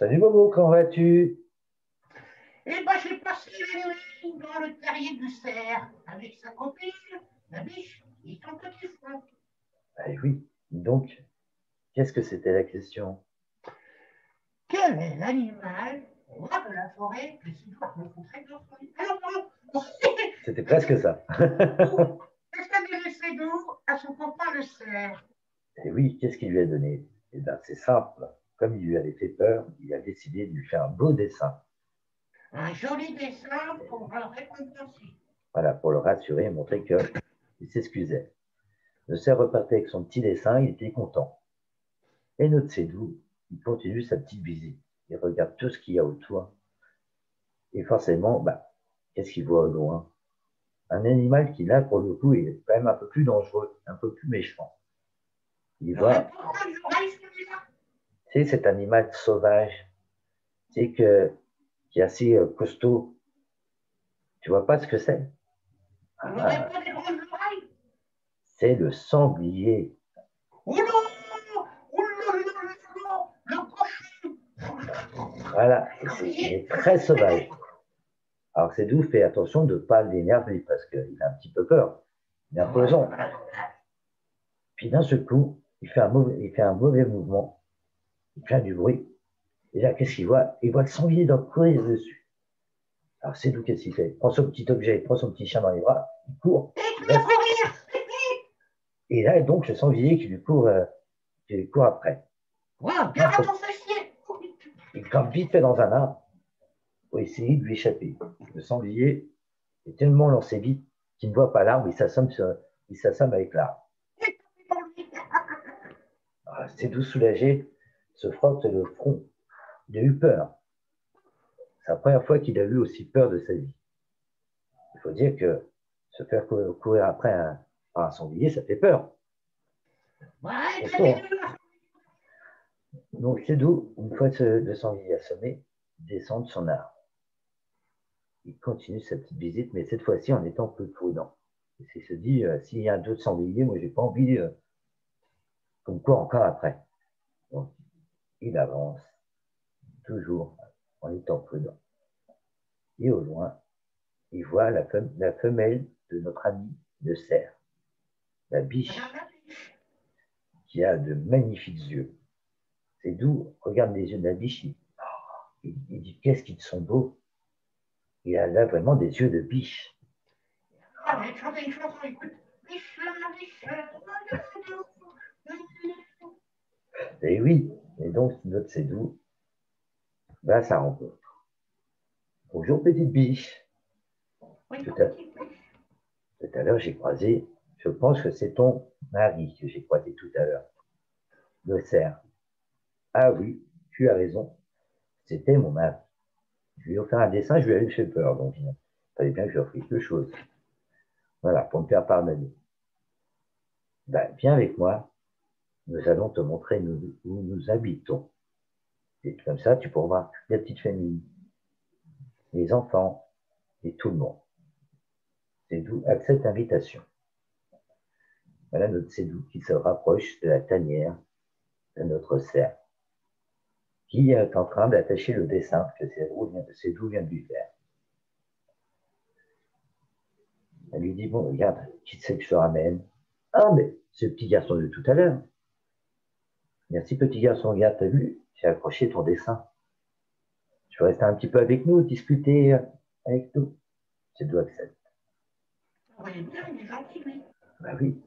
Salut Bobo, comment vas-tu? Eh ben, j'ai passé la nuit dans le terrier du cerf avec sa copine, la biche et son petit frère. Eh oui, donc, qu'est-ce que c'était la question? Quel est l'animal roi de la forêt que si doit rencontrer dans son lit? Alors, non, C'était presque ça. qu'est-ce qu'a dit le Sédou à son copain le cerf? Et oui, qu'est-ce qu'il lui a donné? Eh bien, c'est simple. Comme il lui avait fait peur, il a décidé de lui faire un beau dessin. Un joli dessin pour le récompenser. Voilà, pour le rassurer et montrer qu'il s'excusait. Le cerf repartait avec son petit dessin, il était content. Et notre Sédou, il continue sa petite visite. Il regarde tout ce qu'il y a autour. Et forcément, qu'est-ce qu'il voit au loin? Un animal qui, là, pour le coup, est quand même un peu plus dangereux, un peu plus méchant. Il J'aurais voit, pas l'oreille celui-là. tu sais, cet animal sauvage, tu sais, qui est assez costaud. Tu vois pas ce que c'est? Il n'aurait Ah, pas les grandes oreilles. c'est le sanglier. Oh non! Oh là là là là! Le cochon! Voilà, il est très sauvage. Alors c'est d'où fait attention de ne pas l'énerver parce qu'il a un petit peu peur. Il est imposant. Puis d'un seul coup, il fait un mauvais mouvement. Il fait du bruit. Et là, qu'est-ce qu'il voit? Il voit le sanglier d'en courir dessus. Alors c'est d'où qu'est-ce qu'il fait? Il prend son petit objet, il prend son petit chien dans les bras, il court. Et là, donc, le sanglier qui lui court après. Wow, Il garde ton fessier! grimpe vite fait dans un arbre pour essayer de lui échapper. Le sanglier est tellement lancé vite qu'il ne voit pas l'arbre, il s'assomme avec l'arbre. Ah, c'est tout soulagé, se frotte le front. Il a eu peur. C'est la première fois qu'il a eu aussi peur de sa vie. Il faut dire que se faire courir après un sanglier, ça fait peur. Ouais, très Costaud, bien. hein. Donc c'est d'où, une fois le sanglier assommé, il descend de son arbre. Il continue sa petite visite, mais cette fois-ci en étant plus prudent. Il se dit, s'il y a d'autres sangliers, moi j'ai pas envie qu'on me court encore après. Donc il avance, toujours en étant prudent. Et au loin, il voit la femelle de notre ami le cerf, la biche, qui a de magnifiques yeux. C'est d'où, regarde les yeux de la biche, il dit, qu'est-ce qu'ils sont beaux. Il a là vraiment des yeux de biche. Ah, chantez une chanson, écoute. Et oui, et donc notre Sédou va à sa rencontre. Bonjour petite biche. Oui, Tout à, tout à l'heure, je pense que c'est ton mari que j'ai croisé tout à l'heure, le cerf. Ah oui, tu as raison, c'était mon mari. Je lui ai offert un dessin, je lui avais fait peur, donc il fallait bien que je lui offre quelque chose. Voilà, pour me faire pardonner. Viens avec moi, nous allons te montrer où nous habitons. Et comme ça, tu pourras voir la petite famille, les enfants et tout le monde. C'est d'où accepte l'invitation. Voilà notre Sédou qui se rapproche de la tanière de notre cerf, qui est en train d'attacher le dessin que Sédou vient de lui faire. Elle lui dit, bon, regarde, qui c'est que je te ramène? Ah, mais c'est le petit garçon de tout à l'heure. Merci, petit garçon, regarde, t'as vu? J'ai accroché ton dessin. Tu veux rester un petit peu avec nous, discuter avec nous? Sédou accepte. vous voyez bien, il est gentil, lui. Bah oui.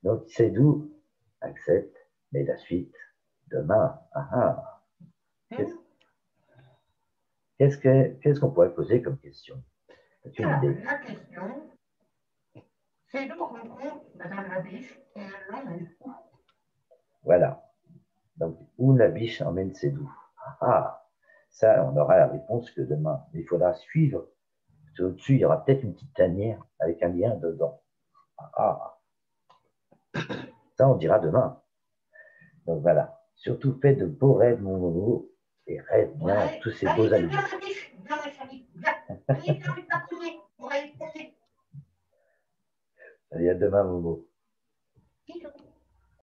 Donc, Sédou accepte, mais la suite, demain, qu'est-ce qu'est-ce qu'on pourrait poser comme question? As-tu une Alors, idée? la question, c'est de rencontre Madame la biche et elle l'emmène où? Voilà. Donc, où la biche emmène Sédou? Ah, ça, on aura la réponse que demain. Mais il faudra suivre. Au-dessus, il y aura peut-être une petite tanière avec un lien dedans. Ah, ça, on dira demain. Donc voilà. Surtout faites de beaux rêves, mon Momo, et rêve bien Ouais, tous ces beaux allez, animaux. viens la biche, viens ma chérie, viens. Allez, viens avec ta poignée, on va y passer. Allez, à demain, Momo.